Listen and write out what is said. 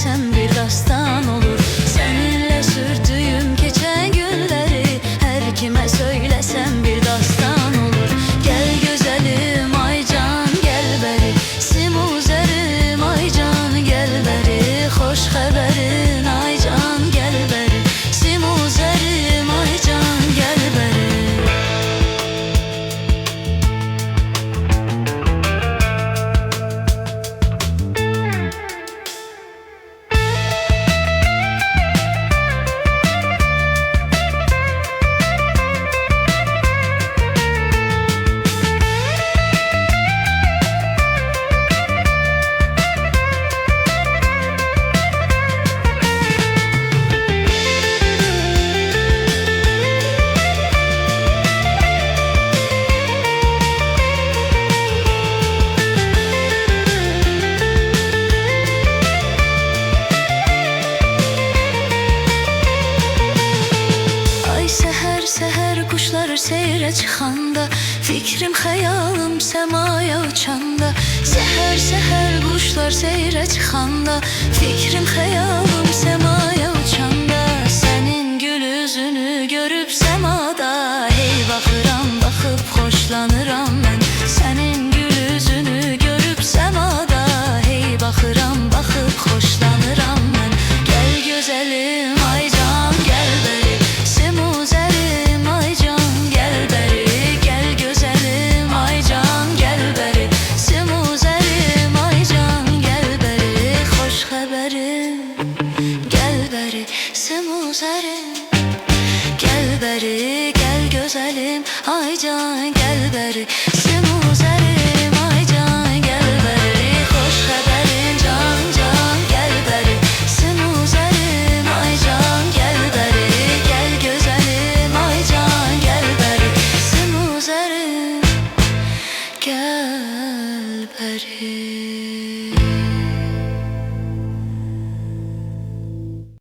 söylesem bir dastan olur. Seninle sürdüğüm geçen günleri her kime söylesem bir dastan olur. Gel güzelim aycan gel beri, simuzerim aycan gel beri. Hoş haberin aycan gel beri, simuzerim aycan gel beri. Seher kuşlar seyre çıxanda, fikrim xəyalım səmaya uçanda. Seher kuşlar seyre çıxanda, fikrim xəyalım səmaya uçanda. Sənin gül üzünü görüb səmada, hey baxıram baxıb xoşlanıram mən. Sənin gül üzünü görüb səmada, hey baxıram baxıb xoşlanıram mən. Gəl gözəlim aycan gəl beri, simuzerim aycan gel beri. Gel güzelim aycan gel beri, simuzerim aycan gel beri. Hoş haberim gel beri, simuzerim gel beri. Gel güzelim aycan gel beri,